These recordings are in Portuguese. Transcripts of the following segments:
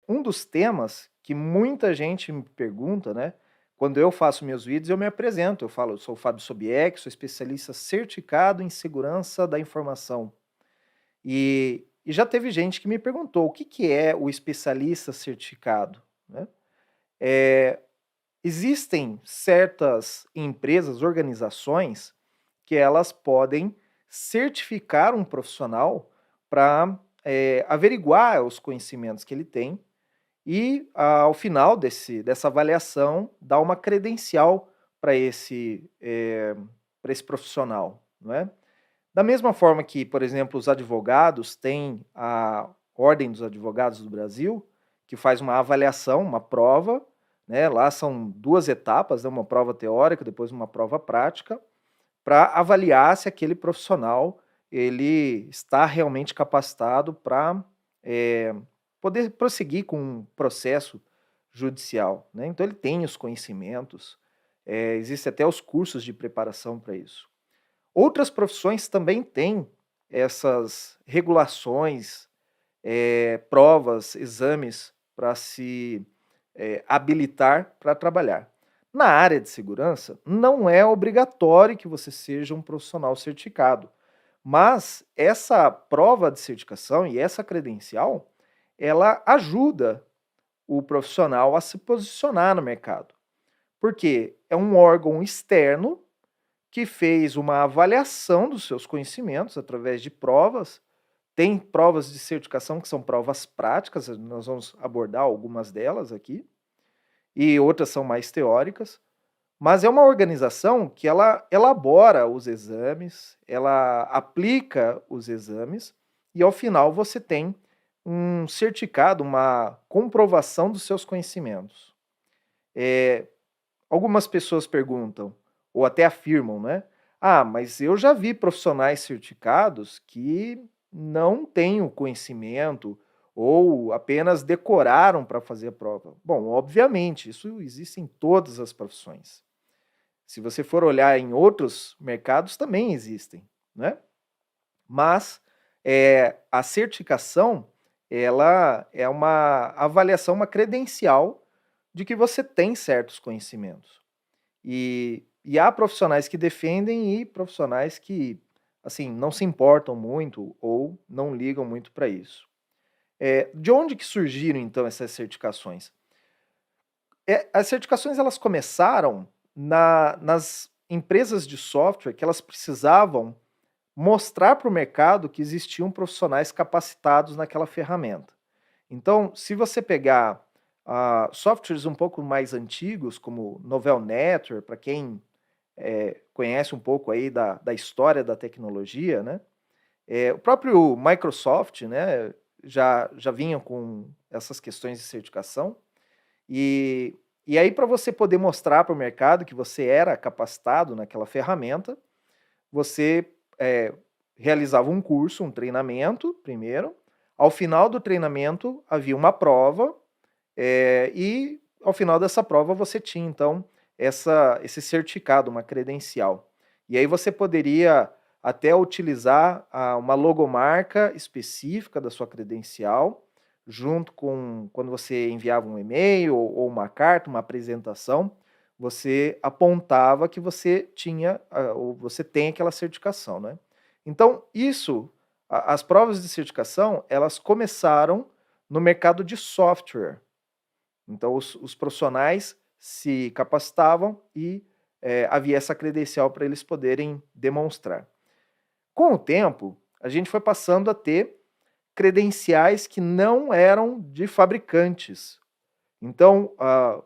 um dos temas que muita gente me pergunta, né? Quando eu faço meus vídeos, eu me apresento, eu falo, eu sou o Fábio Sobieck, sou especialista certificado em segurança da informação. E já teve gente que me perguntou o que é o especialista certificado, né? É, existem certas empresas, organizações, que elas podem certificar um profissional para averiguar os conhecimentos que ele tem e, ao final dessa avaliação, dar uma credencial para esse profissional, não é? Da mesma forma que, por exemplo, os advogados têm a Ordem dos Advogados do Brasil, que faz uma avaliação, uma prova, né? Lá são duas etapas, né? Uma prova teórica, depois uma prova prática, para avaliar se aquele profissional ele está realmente capacitado para poder prosseguir com um processo judicial, né? Então ele tem os conhecimentos, existem até os cursos de preparação para isso. Outras profissões também têm essas regulações, provas, exames para se habilitar para trabalhar. Na área de segurança, não é obrigatório que você seja um profissional certificado, mas essa prova de certificação e essa credencial, ela ajuda o profissional a se posicionar no mercado, porque é um órgão externo que fez uma avaliação dos seus conhecimentos através de provas. Tem provas de certificação que são provas práticas, nós vamos abordar algumas delas aqui, e outras são mais teóricas, mas é uma organização que ela elabora os exames, ela aplica os exames, e ao final você tem um certificado, uma comprovação dos seus conhecimentos. Algumas pessoas perguntam, ou até afirmam, né? Ah, mas eu já vi profissionais certificados que não têm o conhecimento ou apenas decoraram para fazer a prova. Bom, obviamente, isso existe em todas as profissões. Se você for olhar em outros mercados, também existem, né? Mas a certificação, ela é uma avaliação, uma credencial de que você tem certos conhecimentos. E há profissionais que defendem e profissionais que, assim, não se importam muito ou não ligam muito para isso. De onde que surgiram, então, essas certificações? As certificações, elas começaram nas empresas de software que elas precisavam mostrar para o mercado que existiam profissionais capacitados naquela ferramenta. Então, se você pegar softwares um pouco mais antigos, como Novell Network, para quem conhece um pouco aí da história da tecnologia, né? O próprio Microsoft, né, já vinha com essas questões de certificação, e aí para você poder mostrar para o mercado que você era capacitado naquela ferramenta, você realizava um curso, um treinamento primeiro, ao final do treinamento havia uma prova, e ao final dessa prova você tinha então esse certificado, uma credencial. E aí você poderia até utilizar uma logomarca específica da sua credencial, junto com quando você enviava um e-mail ou uma carta, uma apresentação, você apontava que você tinha ou você tem aquela certificação, né? Então, as provas de certificação, elas começaram no mercado de software. Então, os profissionais se capacitavam e havia essa credencial para eles poderem demonstrar. Com o tempo, a gente foi passando a ter credenciais que não eram de fabricantes. Então, a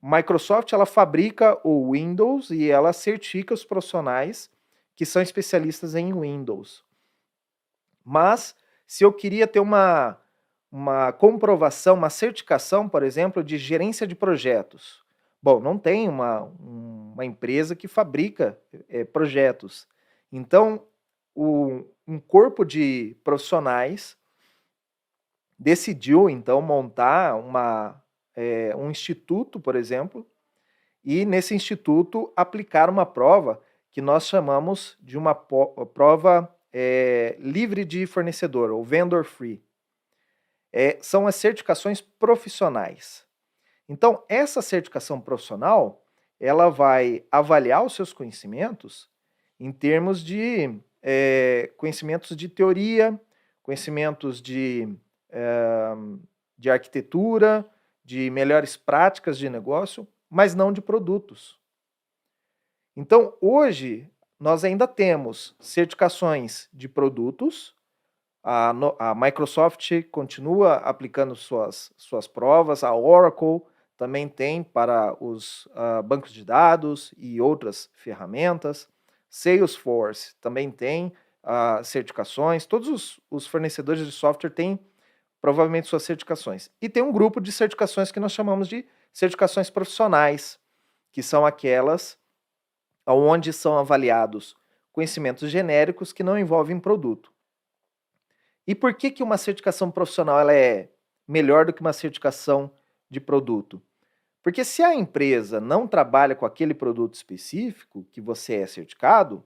Microsoft, ela fabrica o Windows e ela certifica os profissionais que são especialistas em Windows. Mas, se eu queria ter uma comprovação, uma certificação, por exemplo, de gerência de projetos. Bom, não tem uma empresa que fabrica projetos. Então, um corpo de profissionais decidiu, então, montar um instituto, por exemplo, e nesse instituto aplicar uma prova que nós chamamos de uma prova livre de fornecedor, ou vendor free. são as certificações profissionais. Então, essa certificação profissional, ela vai avaliar os seus conhecimentos em termos de conhecimentos de teoria, conhecimentos de arquitetura, de melhores práticas de negócio, mas não de produtos. Então, hoje, nós ainda temos certificações de produtos. A Microsoft continua aplicando suas provas, a Oracle também tem para os bancos de dados e outras ferramentas. Salesforce também tem certificações. Todos os fornecedores de software têm provavelmente suas certificações. E tem um grupo de certificações que nós chamamos de certificações profissionais, que são aquelas onde são avaliados conhecimentos genéricos que não envolvem produto. E por que uma certificação profissional ela é melhor do que uma certificação de produto? Porque se a empresa não trabalha com aquele produto específico que você é certificado,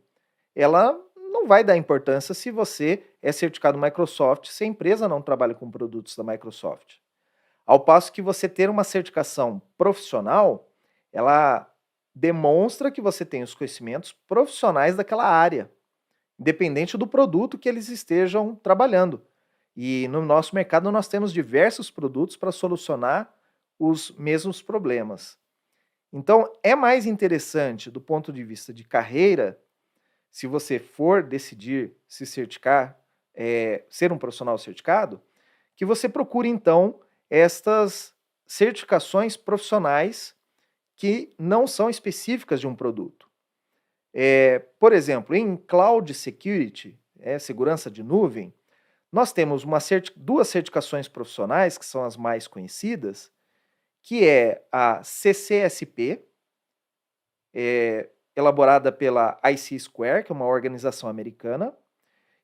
ela não vai dar importância se você é certificado Microsoft, se a empresa não trabalha com produtos da Microsoft. Ao passo que você ter uma certificação profissional, ela demonstra que você tem os conhecimentos profissionais daquela área, independente do produto que eles estejam trabalhando. E no nosso mercado nós temos diversos produtos para solucionar os mesmos problemas. Então, é mais interessante do ponto de vista de carreira, se você for decidir se certificar, ser um profissional certificado, que você procure, então, estas certificações profissionais que não são específicas de um produto. Por exemplo, em Cloud Security, segurança de nuvem, nós temos duas certificações profissionais, que são as mais conhecidas, que é a CCSP, elaborada pela IC Square, que é uma organização americana,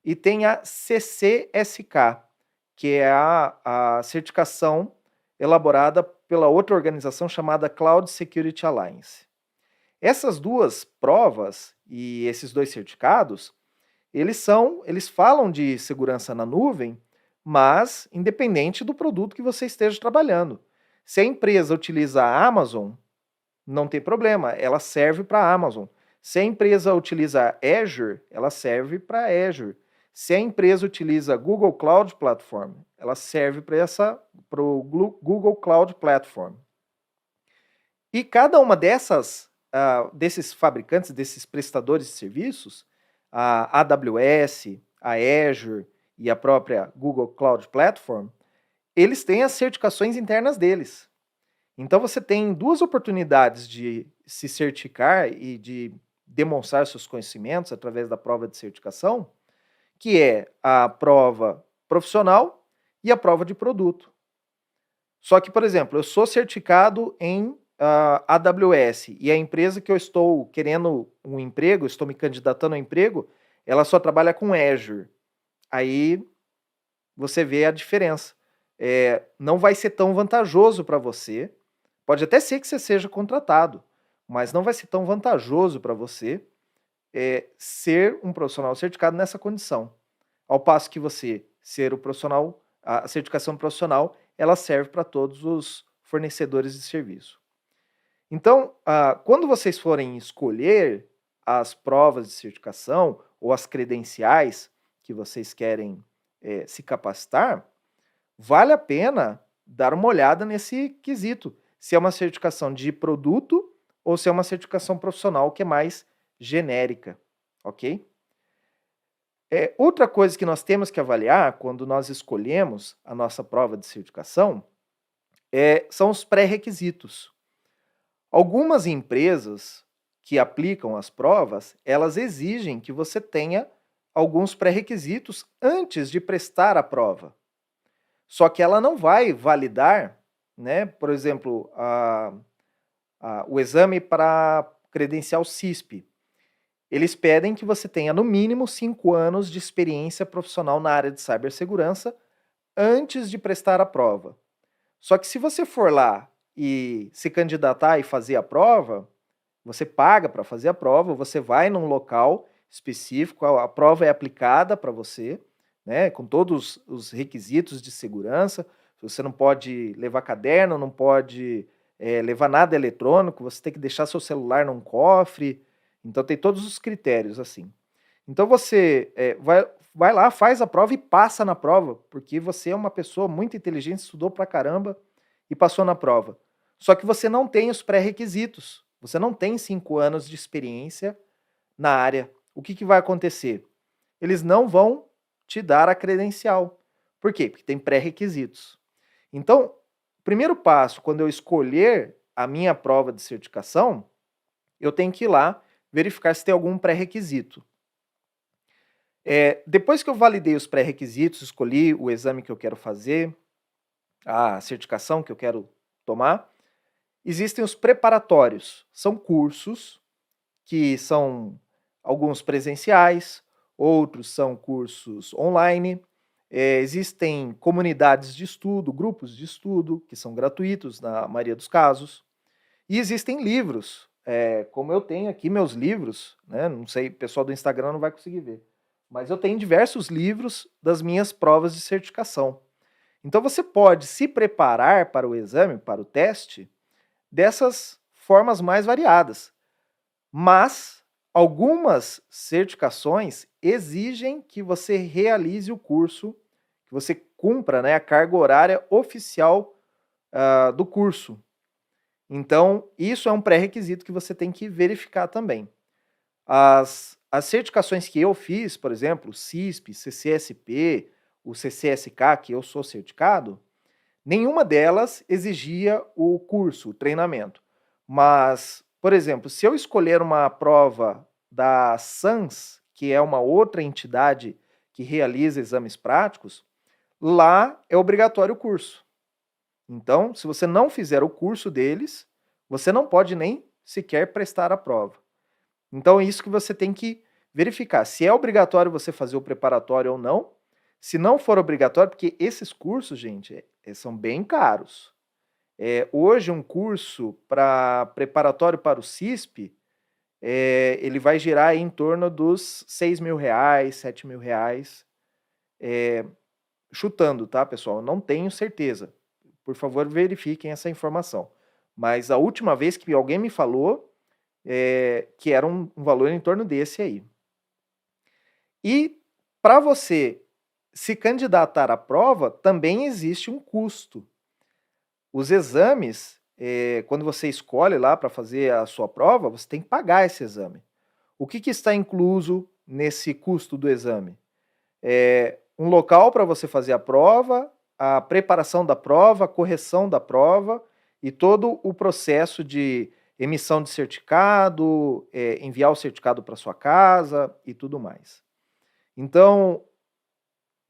e tem a CCSK, que é a certificação elaborada pela outra organização chamada Cloud Security Alliance. Essas duas provas e esses dois certificados, eles falam de segurança na nuvem, mas independente do produto que você esteja trabalhando. Se a empresa utiliza a Amazon, não tem problema, ela serve para a Amazon. Se a empresa utiliza Azure, ela serve para Azure. Se a empresa utiliza Google Cloud Platform, ela serve para o Google Cloud Platform. E cada uma desses fabricantes, desses prestadores de serviços, a AWS, a Azure e a própria Google Cloud Platform, eles têm as certificações internas deles. Então você tem duas oportunidades de se certificar e de demonstrar seus conhecimentos através da prova de certificação, que é a prova profissional e a prova de produto. Só que, por exemplo, eu sou certificado em AWS e a empresa que eu estou querendo um emprego, estou me candidatando a um emprego, ela só trabalha com Azure. Aí você vê a diferença. Não vai ser tão vantajoso para você. Pode até ser que você seja contratado, mas não vai ser tão vantajoso para você ser um profissional certificado nessa condição. Ao passo que você ser o profissional, a certificação profissional, ela serve para todos os fornecedores de serviço. Então, quando vocês forem escolher as provas de certificação ou as credenciais que vocês querem se capacitar, vale a pena dar uma olhada nesse quesito, se é uma certificação de produto ou se é uma certificação profissional que é mais genérica, ok? Outra coisa que nós temos que avaliar quando nós escolhemos a nossa prova de certificação são os pré-requisitos. Algumas empresas que aplicam as provas, elas exigem que você tenha alguns pré-requisitos antes de prestar a prova. Só que ela não vai validar, né, por exemplo, o exame para credencial CISP. Eles pedem que você tenha no mínimo 5 anos de experiência profissional na área de cibersegurança antes de prestar a prova. Só que se você for lá e se candidatar e fazer a prova, você paga para fazer a prova, você vai num local específico, a prova é aplicada para você, né, com todos os requisitos de segurança, Você não pode levar caderno, não pode levar nada eletrônico, você tem que deixar seu celular num cofre. Então tem todos os critérios assim. Então você vai lá, faz a prova e passa na prova, porque você é uma pessoa muito inteligente, estudou pra caramba e passou na prova. Só que você não tem os pré-requisitos. Você não tem 5 anos de experiência na área. O que vai acontecer? Eles não vão te dar a credencial. Por quê? Porque tem pré-requisitos. Então, o primeiro passo, quando eu escolher a minha prova de certificação, eu tenho que ir lá verificar se tem algum pré-requisito. Depois que eu validei os pré-requisitos, escolhi o exame que eu quero fazer, a certificação que eu quero tomar, existem os preparatórios. São cursos que são alguns presenciais, outros são cursos online. Existem comunidades de estudo, grupos de estudo, que são gratuitos na maioria dos casos. E existem livros, como eu tenho aqui meus livros, né? Não sei, o pessoal do Instagram não vai conseguir ver, mas eu tenho diversos livros das minhas provas de certificação. Então você pode se preparar para o exame, para o teste, dessas formas mais variadas. Mas algumas certificações exigem que você realize o curso, que você cumpra, né, a carga horária oficial do curso. Então, isso é um pré-requisito que você tem que verificar também. As certificações que eu fiz, por exemplo, o CISP, CCSP, o CCSK, que eu sou certificado, nenhuma delas exigia o curso, o treinamento. Mas, por exemplo, se eu escolher uma prova da SANS, que é uma outra entidade que realiza exames práticos, lá é obrigatório o curso. Então, se você não fizer o curso deles, você não pode nem sequer prestar a prova. Então, é isso que você tem que verificar. Se é obrigatório você fazer o preparatório ou não. Se não for obrigatório, porque esses cursos, gente, são bem caros. Hoje, um curso para preparatório para o CISP, ele vai girar em torno dos R$ 6.000, R$ 7.000. Chutando, tá, pessoal? Eu não tenho certeza. Por favor, verifiquem essa informação. Mas a última vez que alguém me falou que era um valor em torno desse aí. E para você se candidatar à prova, também existe um custo. Os exames, quando você escolhe lá para fazer a sua prova, você tem que pagar esse exame. O que está incluso nesse custo do exame? Um local para você fazer a prova, a preparação da prova, a correção da prova e todo o processo de emissão de certificado, enviar o certificado para sua casa e tudo mais. Então,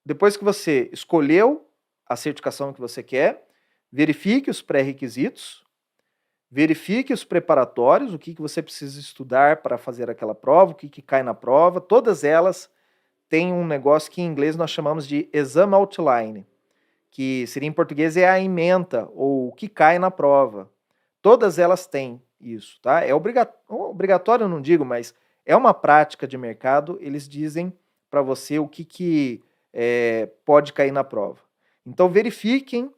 depois que você escolheu a certificação que você quer, verifique os pré-requisitos, verifique os preparatórios, o que você precisa estudar para fazer aquela prova, o que cai na prova. Todas elas têm um negócio que em inglês nós chamamos de exam outline, que seria em português é a ementa, ou o que cai na prova. Todas elas têm isso, tá? É obrigatório, eu não digo, mas é uma prática de mercado, eles dizem para você o que pode cair na prova. Então verifiquem,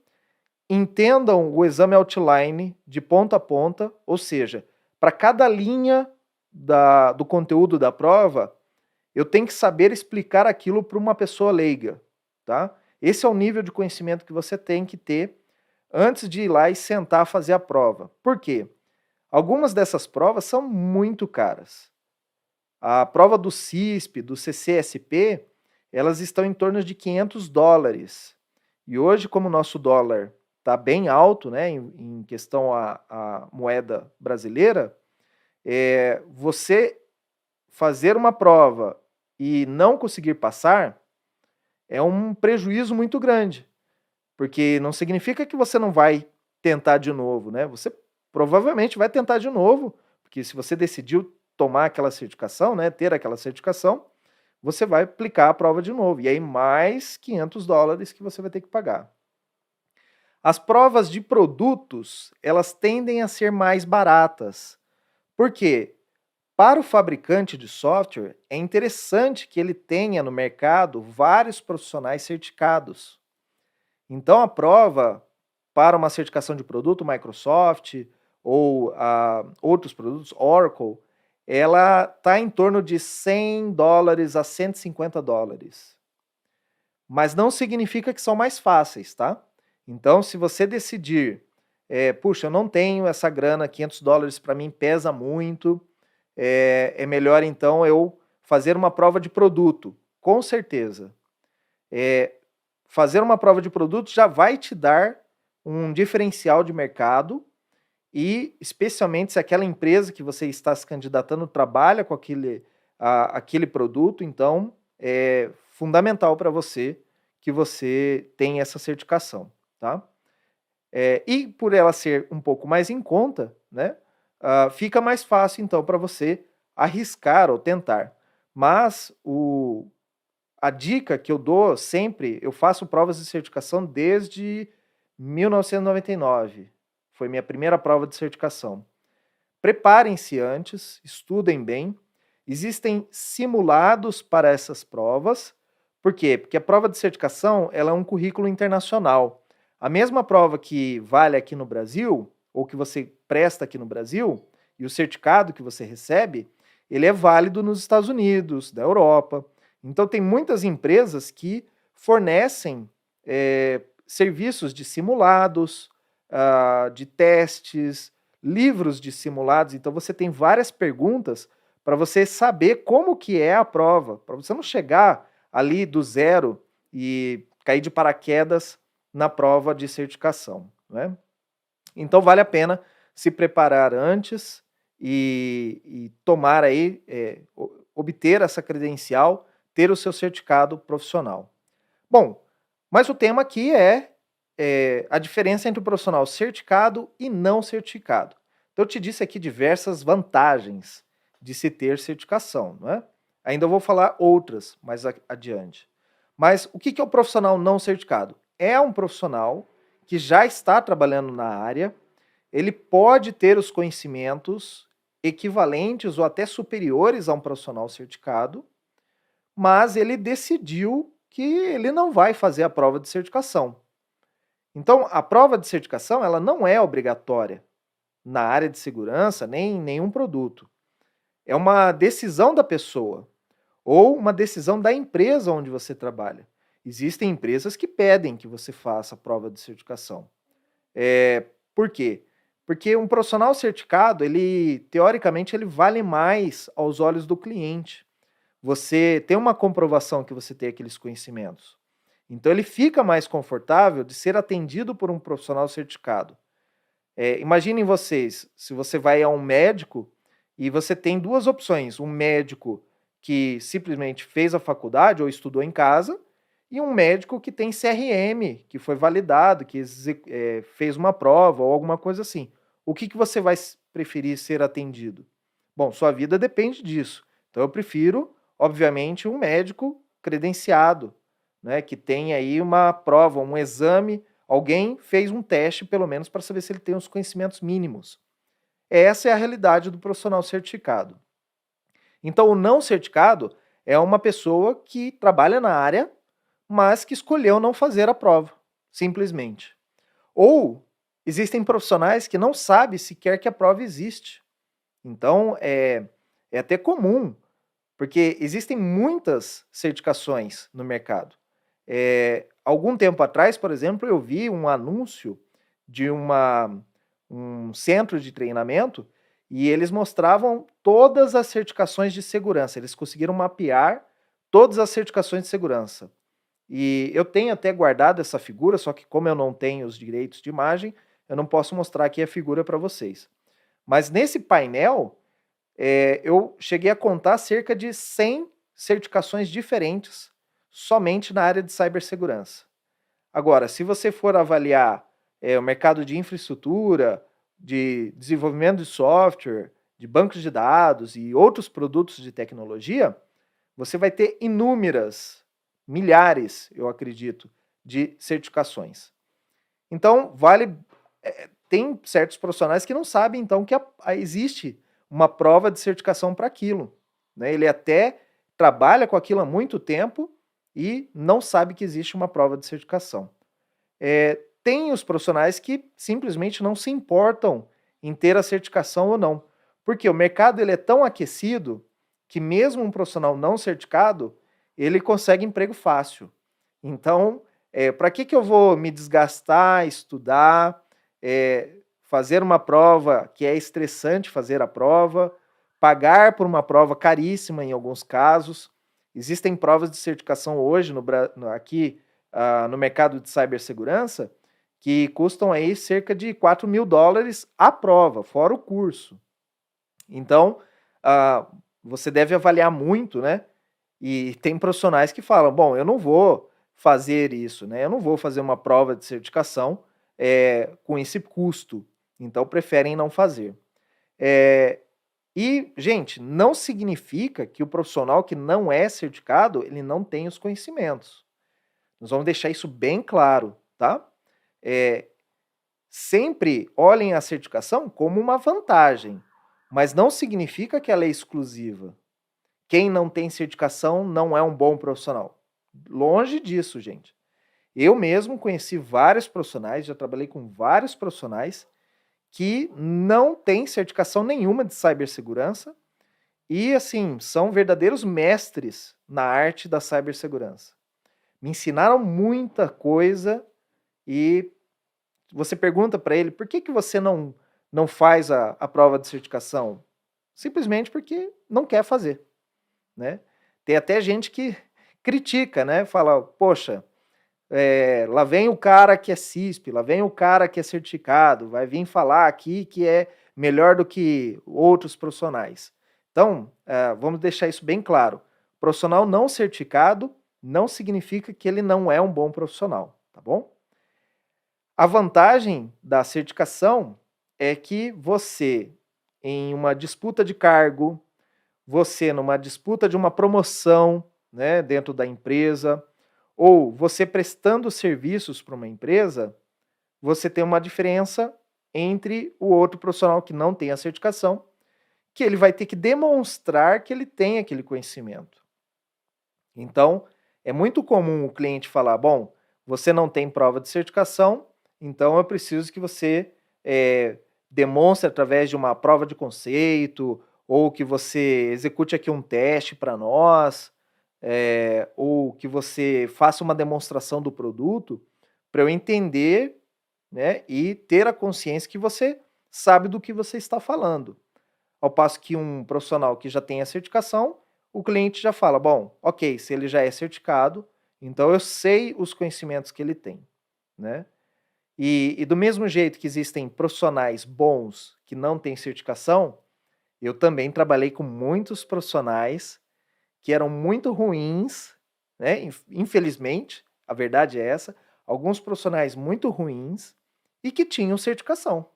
entendam o exame outline de ponta a ponta, ou seja, para cada linha do conteúdo da prova, eu tenho que saber explicar aquilo para uma pessoa leiga, tá? Esse é o nível de conhecimento que você tem que ter antes de ir lá e sentar a fazer a prova. Por quê? Algumas dessas provas são muito caras. A prova do CISP, do CCSP, elas estão em torno de $500. E hoje, como o nosso dólar está bem alto, né, em questão à moeda brasileira, você fazer uma prova e não conseguir passar é um prejuízo muito grande, porque não significa que você não vai tentar de novo, né? Você provavelmente vai tentar de novo, porque se você decidiu tomar aquela certificação, né, ter aquela certificação, você vai aplicar a prova de novo, e aí mais $500 que você vai ter que pagar. As provas de produtos, elas tendem a ser mais baratas. Por quê? Para o fabricante de software, é interessante que ele tenha no mercado vários profissionais certificados. Então, a prova para uma certificação de produto, Microsoft ou outros produtos, Oracle, ela está em torno de $100 a $150. Mas não significa que são mais fáceis, tá? Então, se você decidir, puxa, eu não tenho essa grana, $500 para mim pesa muito, é melhor então eu fazer uma prova de produto, com certeza. Fazer uma prova de produto já vai te dar um diferencial de mercado e, especialmente, se aquela empresa que você está se candidatando trabalha com aquele produto, então é fundamental para você que você tenha essa certificação, tá? E por ela ser um pouco mais em conta, né, fica mais fácil, então, para você arriscar ou tentar. Mas a dica que eu dou sempre, eu faço provas de certificação desde 1999. Foi minha primeira prova de certificação. Preparem-se antes, estudem bem. Existem simulados para essas provas. Por quê? Porque a prova de certificação ela é um currículo internacional. A mesma prova que vale aqui no Brasil, ou que você presta aqui no Brasil, e o certificado que você recebe, ele é válido nos Estados Unidos, da Europa. Então, tem muitas empresas que fornecem serviços de simulados, de testes, livros de simulados. Então, você tem várias perguntas para você saber como que é a prova, para você não chegar ali do zero e cair de paraquedas na prova de certificação, né? Então, vale a pena se preparar antes e tomar aí, obter essa credencial, ter o seu certificado profissional. Bom, mas o tema aqui é a diferença entre o profissional certificado e não certificado. Então, eu te disse aqui diversas vantagens de se ter certificação, não é? Ainda vou falar outras mais adiante. Mas o que é o profissional não certificado? É um profissional que já está trabalhando na área, ele pode ter os conhecimentos equivalentes ou até superiores a um profissional certificado, mas ele decidiu que ele não vai fazer a prova de certificação. Então, a prova de certificação ela não é obrigatória na área de segurança, nem em nenhum produto. É uma decisão da pessoa ou uma decisão da empresa onde você trabalha. Existem empresas que pedem que você faça a prova de certificação. Por quê? Porque um profissional certificado, ele teoricamente ele vale mais aos olhos do cliente. Você tem uma comprovação que você tem aqueles conhecimentos. Então ele fica mais confortável de ser atendido por um profissional certificado. Imaginem vocês, se você vai a um médico e você tem duas opções, um médico que simplesmente fez a faculdade ou estudou em casa, e um médico que tem CRM, que foi validado, que fez uma prova ou alguma coisa assim. O que você vai preferir ser atendido? Bom, sua vida depende disso. Então eu prefiro, obviamente, um médico credenciado, né, que tem aí uma prova, um exame, alguém fez um teste, pelo menos, para saber se ele tem os conhecimentos mínimos. Essa é a realidade do profissional certificado. Então, o não certificado é uma pessoa que trabalha na área, mas que escolheu não fazer a prova, simplesmente. Ou existem profissionais que não sabem sequer que a prova existe. Então, é até comum, porque existem muitas certificações no mercado. Algum tempo atrás, por exemplo, eu vi um anúncio de um centro de treinamento e eles mostravam todas as certificações de segurança. Eles conseguiram mapear todas as certificações de segurança. E eu tenho até guardado essa figura, só que como eu não tenho os direitos de imagem, eu não posso mostrar aqui a figura para vocês. Mas nesse painel, eu cheguei a contar cerca de 100 certificações diferentes somente na área de cibersegurança. Agora, se você for avaliar o mercado de infraestrutura, de desenvolvimento de software, de bancos de dados e outros produtos de tecnologia, você vai ter inúmeras, milhares, eu acredito, de certificações. Então, tem certos profissionais que não sabem, então, que existe uma prova de certificação para aquilo, né? Ele até trabalha com aquilo há muito tempo e não sabe que existe uma prova de certificação. Tem os profissionais que simplesmente não se importam em ter a certificação ou não. Porque o mercado ele é tão aquecido que mesmo um profissional não certificado, ele consegue emprego fácil. Então, para que eu vou me desgastar, estudar, fazer uma prova que é estressante fazer a prova, pagar por uma prova caríssima em alguns casos. Existem provas de certificação hoje aqui no mercado de cibersegurança que custam aí cerca de $4.000 a prova, fora o curso. Então, você deve avaliar muito, né? E tem profissionais que falam, bom, eu não vou fazer isso, né? Eu não vou fazer uma prova de certificação com esse custo. Então, preferem não fazer. E, gente, não significa que o profissional que não é certificado, ele não tem os conhecimentos. Nós vamos deixar isso bem claro, tá? Sempre olhem a certificação como uma vantagem, mas não significa que ela é exclusiva. Quem não tem certificação não é um bom profissional. Longe disso, gente. Eu mesmo conheci vários profissionais, já trabalhei com vários profissionais que não têm certificação nenhuma de cibersegurança e, assim, são verdadeiros mestres na arte da cibersegurança. Me ensinaram muita coisa e você pergunta para ele, por que você não faz a prova de certificação? Simplesmente porque não quer fazer, né? Tem até gente que critica, né? Fala, poxa, lá vem o cara que é CISP, lá vem o cara que é certificado, vai vir falar aqui que é melhor do que outros profissionais. Então, vamos deixar isso bem claro. Profissional não certificado não significa que ele não é um bom profissional, tá bom? A vantagem da certificação é que você, em uma disputa de cargo, você numa disputa de uma promoção, né, dentro da empresa, ou você prestando serviços para uma empresa, você tem uma diferença entre o outro profissional que não tem a certificação, que ele vai ter que demonstrar que ele tem aquele conhecimento. Então, é muito comum o cliente falar, bom, você não tem prova de certificação, então eu preciso que você demonstre através de uma prova de conceito, ou que você execute aqui um teste para nós, ou que você faça uma demonstração do produto, para eu entender, né, e ter a consciência que você sabe do que você está falando. Ao passo que um profissional que já tem a certificação, o cliente já fala, bom, ok, se ele já é certificado, então eu sei os conhecimentos que ele tem, né? E do mesmo jeito que existem profissionais bons que não têm certificação, eu também trabalhei com muitos profissionais que eram muito ruins, né? Infelizmente, a verdade é essa, alguns profissionais muito ruins e que tinham certificação,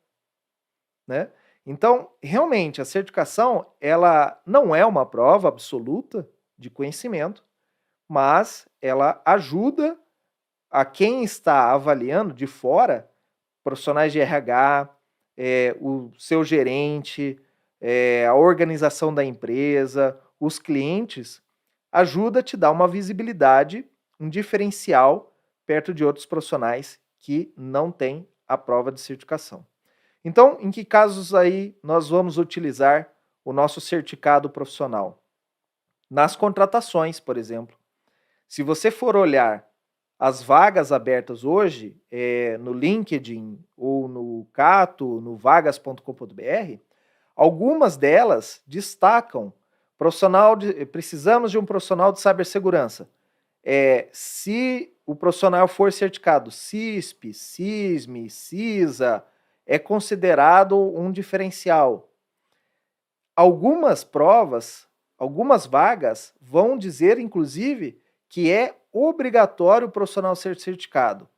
né? Então, realmente, a certificação, ela não é uma prova absoluta de conhecimento, mas ela ajuda a quem está avaliando de fora, profissionais de RH, o seu gerente, a organização da empresa, os clientes, ajuda a te dar uma visibilidade, um diferencial perto de outros profissionais que não têm a prova de certificação. Então, em que casos aí nós vamos utilizar o nosso certificado profissional? Nas contratações, por exemplo. Se você for olhar as vagas abertas hoje, no LinkedIn ou no Cato, no vagas.com.br, algumas delas destacam precisamos de um profissional de cibersegurança. Se o profissional for certificado CISP, CISM, CISA, é considerado um diferencial. Algumas provas, algumas vagas vão dizer, inclusive, que é obrigatório o profissional ser certificado.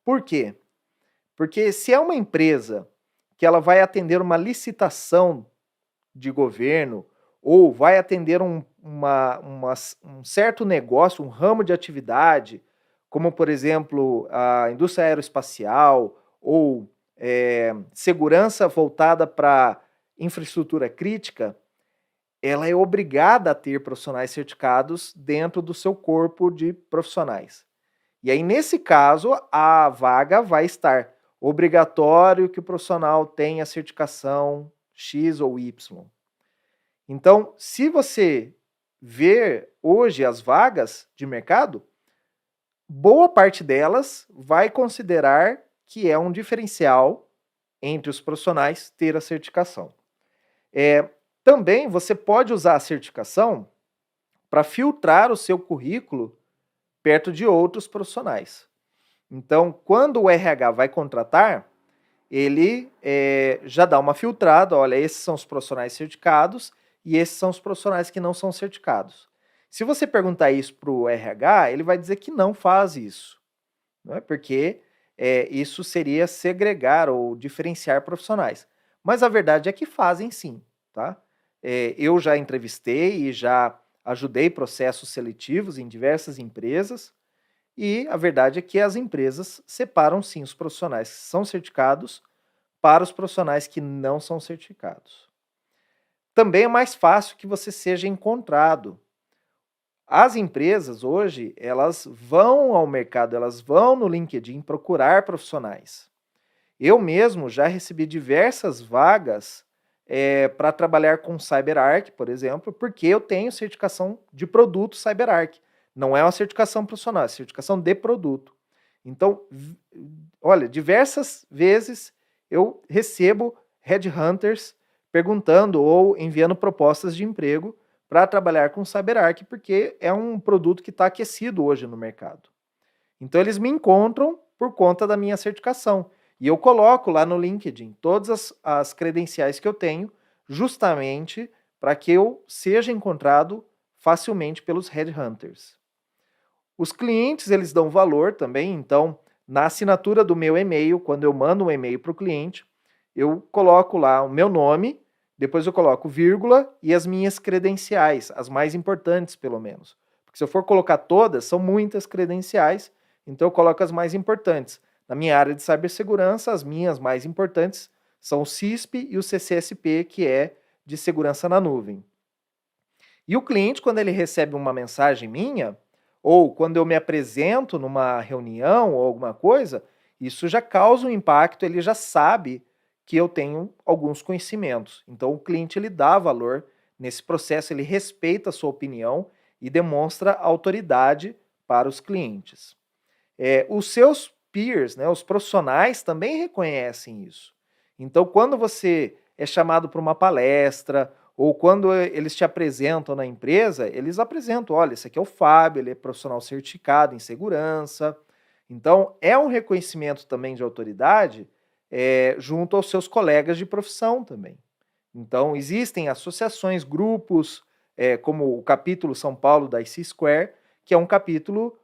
Por quê? Porque se é uma empresa que ela vai atender uma licitação de governo ou vai atender um certo negócio, um ramo de atividade, como, por exemplo, a indústria aeroespacial ou segurança voltada para infraestrutura crítica, ela é obrigada a ter profissionais certificados dentro do seu corpo de profissionais. E aí, nesse caso, a vaga vai estar obrigatório que o profissional tenha certificação X ou Y. Então, se você ver hoje as vagas de mercado, boa parte delas vai considerar que é um diferencial entre os profissionais ter a certificação. Também você pode usar a certificação para filtrar o seu currículo perto de outros profissionais. Então, quando o RH vai contratar, ele já dá uma filtrada, olha, esses são os profissionais certificados e esses são os profissionais que não são certificados. Se você perguntar isso para o RH, ele vai dizer que não faz isso, né? Porque isso seria segregar ou diferenciar profissionais. Mas a verdade é que fazem sim, tá? Eu já entrevistei e já ajudei processos seletivos em diversas empresas, e a verdade é que as empresas separam sim os profissionais que são certificados para os profissionais que não são certificados. Também é mais fácil que você seja encontrado. As empresas hoje, elas vão ao mercado, elas vão no LinkedIn procurar profissionais. Eu mesmo já recebi diversas vagas para trabalhar com CyberArk, por exemplo, porque eu tenho certificação de produto CyberArk. Não é uma certificação profissional, é certificação de produto. Então, olha, diversas vezes eu recebo headhunters perguntando ou enviando propostas de emprego para trabalhar com CyberArk, porque é um produto que está aquecido hoje no mercado. Então, eles me encontram por conta da minha certificação. E eu coloco lá no LinkedIn todas as credenciais que eu tenho, justamente para que eu seja encontrado facilmente pelos headhunters. Os clientes, eles dão valor também, então, na assinatura do meu e-mail, quando eu mando um e-mail para o cliente, eu coloco lá o meu nome, depois eu coloco vírgula e as minhas credenciais, as mais importantes, pelo menos. Porque se eu for colocar todas, são muitas credenciais, então eu coloco as mais importantes. Na minha área de cibersegurança, as minhas mais importantes são o CISP e o CCSP, que é de segurança na nuvem. E o cliente, quando ele recebe uma mensagem minha, ou quando eu me apresento numa reunião ou alguma coisa, isso já causa um impacto, ele já sabe que eu tenho alguns conhecimentos. Então o cliente ele dá valor nesse processo, ele respeita a sua opinião e demonstra autoridade para os clientes. Os seus peers, né, os profissionais também reconhecem isso. Então quando você é chamado para uma palestra ou quando eles te apresentam na empresa, eles apresentam, olha, esse aqui é o Fábio, ele é profissional certificado em segurança. Então, é um reconhecimento também de autoridade junto aos seus colegas de profissão também. Então, existem associações, grupos, como o capítulo São Paulo da IC Square, que é um capítulo,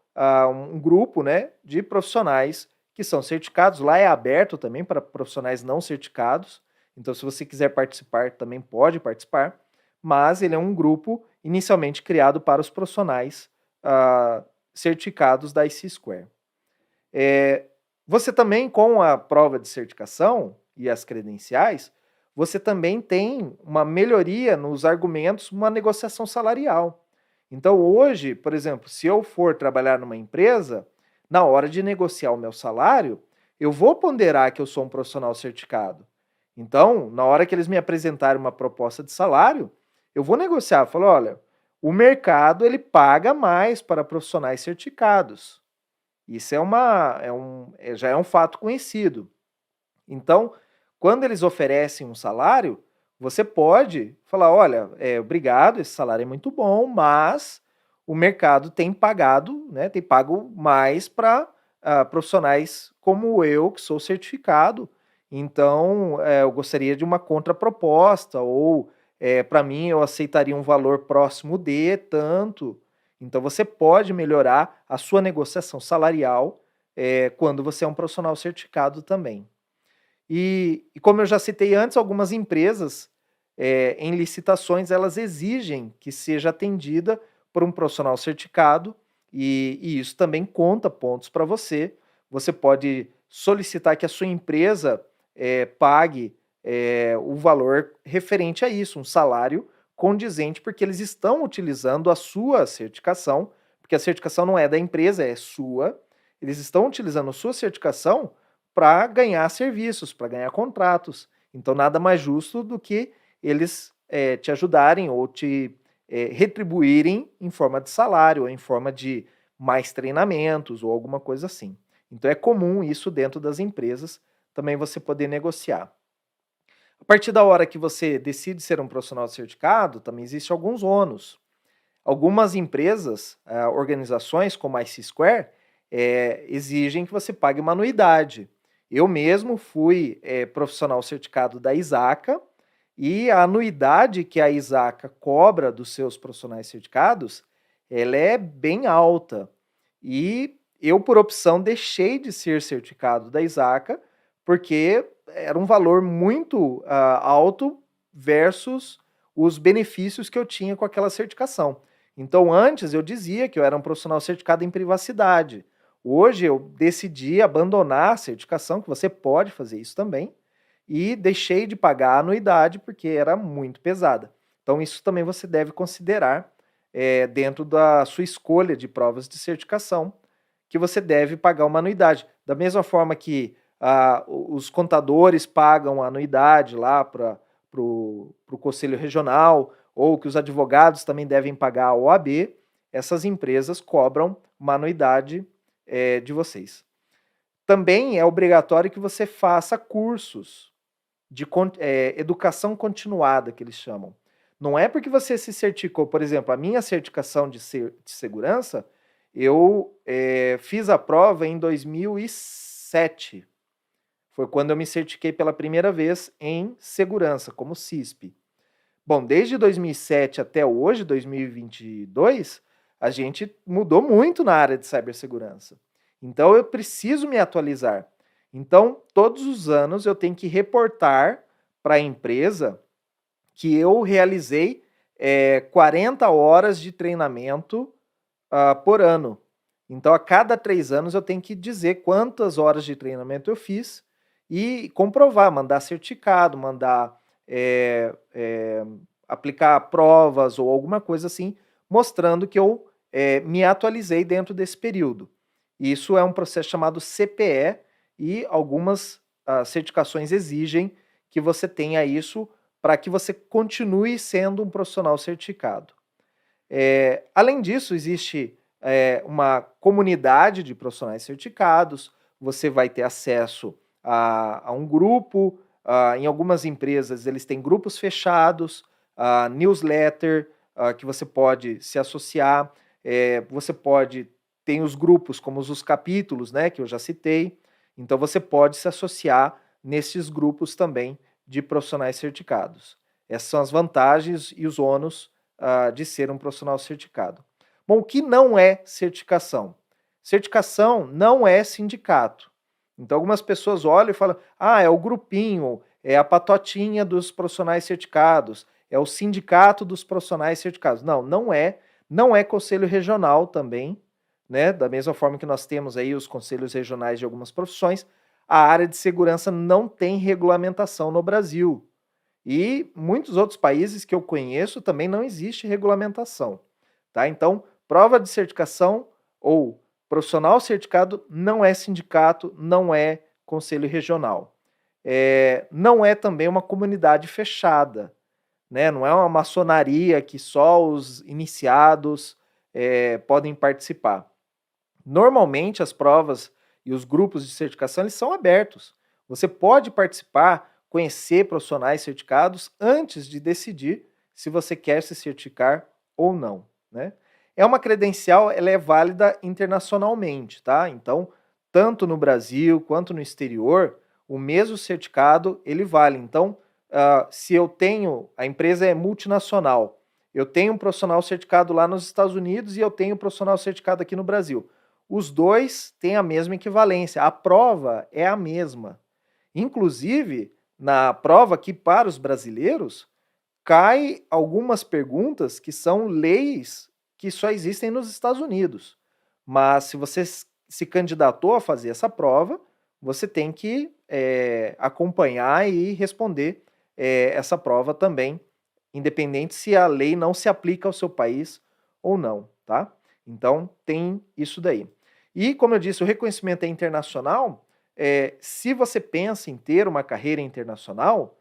um grupo, né, de profissionais que são certificados. Lá é aberto também para profissionais não certificados. Então, se você quiser participar, também pode participar, mas ele é um grupo inicialmente criado para os profissionais certificados da IC Square. Você também, com a prova de certificação e as credenciais, você também tem uma melhoria nos argumentos, uma negociação salarial. Então, hoje, por exemplo, se eu for trabalhar numa empresa, na hora de negociar o meu salário, eu vou ponderar que eu sou um profissional certificado. Então, na hora que eles me apresentarem uma proposta de salário, eu vou negociar, falo, olha, o mercado ele paga mais para profissionais certificados. Isso já é um fato conhecido. Então, quando eles oferecem um salário, você pode falar, olha, obrigado, esse salário é muito bom, mas o mercado tem pagado, né, tem pago mais para profissionais como eu, que sou certificado. Então, eu gostaria de uma contraproposta, ou para mim eu aceitaria um valor próximo de tanto. Então, você pode melhorar a sua negociação salarial quando você é um profissional certificado também. E como eu já citei antes, algumas empresas, em licitações, elas exigem que seja atendida por um profissional certificado, e isso também conta pontos para você. Você pode solicitar que a sua empresa pague o valor referente a isso, um salário condizente, porque eles estão utilizando a sua certificação, porque a certificação não é da empresa, é sua, Eles estão utilizando sua certificação para ganhar serviços, para ganhar contratos. Então, nada mais justo do que eles te ajudarem ou te retribuírem em forma de salário, ou em forma de mais treinamentos ou alguma coisa assim. Então, é comum isso dentro das empresas, também você poder negociar. A partir da hora que você decide ser um profissional certificado, também existe alguns ônus. Algumas empresas, organizações como a IC Square, exigem que você pague uma anuidade. Eu mesmo fui profissional certificado da ISACA e a anuidade que a ISACA cobra dos seus profissionais certificados, ela é bem alta. E eu, por opção, deixei de ser certificado da ISACA porque era um valor muito alto versus os benefícios que eu tinha com aquela certificação. Então, antes eu dizia que eu era um profissional certificado em privacidade. Hoje eu decidi abandonar a certificação, que você pode fazer isso também, e deixei de pagar a anuidade porque era muito pesada. Então, isso também você deve considerar dentro da sua escolha de provas de certificação, que você deve pagar uma anuidade. Da mesma forma que os contadores pagam a anuidade lá para o Conselho Regional, ou que os advogados também devem pagar a OAB, essas empresas cobram uma anuidade de vocês. Também é obrigatório que você faça cursos de educação continuada, que eles chamam. Não é porque você se certificou, por exemplo, a minha certificação de segurança, eu fiz a prova em 2007. Foi quando eu me certifiquei pela primeira vez em segurança, como CISP. Bom, desde 2007 até hoje, 2022, a gente mudou muito na área de cibersegurança. Então, eu preciso me atualizar. Então, todos os anos eu tenho que reportar para a empresa que eu realizei 40 horas de treinamento por ano. Então, a cada 3 anos eu tenho que dizer quantas horas de treinamento eu fiz e comprovar, mandar certificado, mandar aplicar provas ou alguma coisa assim, mostrando que eu me atualizei dentro desse período. Isso é um processo chamado CPE e algumas certificações exigem que você tenha isso para que você continue sendo um profissional certificado. Além disso, existe uma comunidade de profissionais certificados, você vai ter acesso a um grupo, em algumas empresas eles têm grupos fechados, newsletter, que você pode se associar, você pode, tem os grupos como os capítulos, né, que eu já citei, então você pode se associar nesses grupos também de profissionais certificados. Essas são as vantagens e os ônus de ser um profissional certificado. Bom, o que não é certificação? Certificação não é sindicato. Então, algumas pessoas olham e falam: é o grupinho, é a patotinha dos profissionais certificados, é o sindicato dos profissionais certificados. Não, não é. Não é conselho regional também, né? Da mesma forma que nós temos aí os conselhos regionais de algumas profissões, a área de segurança não tem regulamentação no Brasil. E muitos outros países que eu conheço também não existe regulamentação, tá? Então, prova de certificação ou profissional certificado não é sindicato, não é conselho regional. Não é também uma comunidade fechada, né? Não é uma maçonaria que só os iniciados podem participar. Normalmente, as provas e os grupos de certificação eles são abertos. Você pode participar, conhecer profissionais certificados antes de decidir se você quer se certificar ou não, né? É uma credencial, ela é válida internacionalmente, tá? Então, tanto no Brasil quanto no exterior, o mesmo certificado, ele vale. Então, se eu tenho, a empresa é multinacional, eu tenho um profissional certificado lá nos Estados Unidos e eu tenho um profissional certificado aqui no Brasil. Os dois têm a mesma equivalência, a prova é a mesma. Inclusive, na prova aqui para os brasileiros, cai algumas perguntas que são leis que só existem nos Estados Unidos. Mas se você se candidatou a fazer essa prova, você tem que acompanhar e responder essa prova também, independente se a lei não se aplica ao seu país ou não, tá? Então, tem isso daí. E, como eu disse, o reconhecimento é internacional. Se você pensa em ter uma carreira internacional,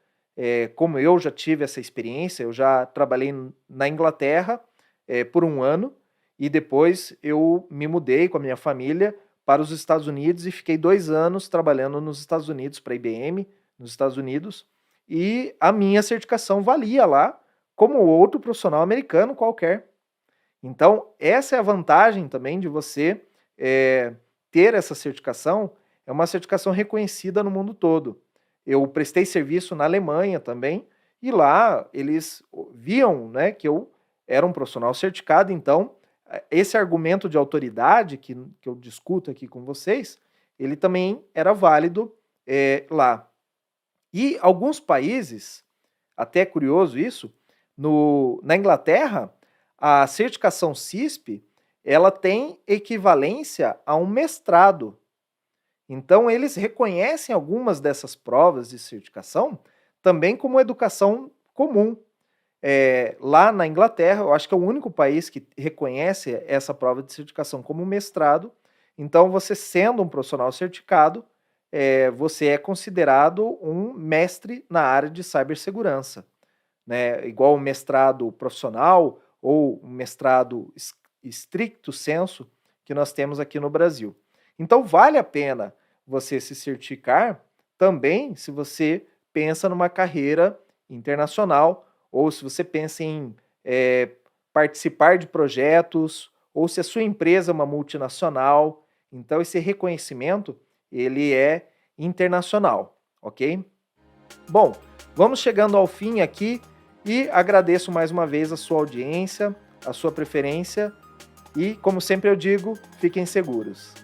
como eu já tive essa experiência, eu já trabalhei na Inglaterra por um ano e depois eu me mudei com a minha família para os Estados Unidos e fiquei 2 anos trabalhando nos Estados Unidos, para a IBM, nos Estados Unidos, e a minha certificação valia lá como outro profissional americano qualquer. Então, essa é a vantagem também de você ter essa certificação, é uma certificação reconhecida no mundo todo. Eu prestei serviço na Alemanha também, e lá eles viam, né, que eu era um profissional certificado, então esse argumento de autoridade que eu discuto aqui com vocês, ele também era válido lá. E alguns países, até é curioso isso, na Inglaterra, a certificação CISP, ela tem equivalência a um mestrado. Então, eles reconhecem algumas dessas provas de certificação também como educação comum. Lá na Inglaterra, eu acho que é o único país que reconhece essa prova de certificação como mestrado. Então, você sendo um profissional certificado, você é considerado um mestre na área de cibersegurança, né? Igual o mestrado profissional ou um mestrado stricto sensu que nós temos aqui no Brasil. Então, vale a pena você se certificar também se você pensa numa carreira internacional ou se você pensa em participar de projetos ou se a sua empresa é uma multinacional. Então, esse reconhecimento, ele é internacional, ok? Bom, vamos chegando ao fim aqui e agradeço mais uma vez a sua audiência, a sua preferência e, como sempre eu digo, fiquem seguros.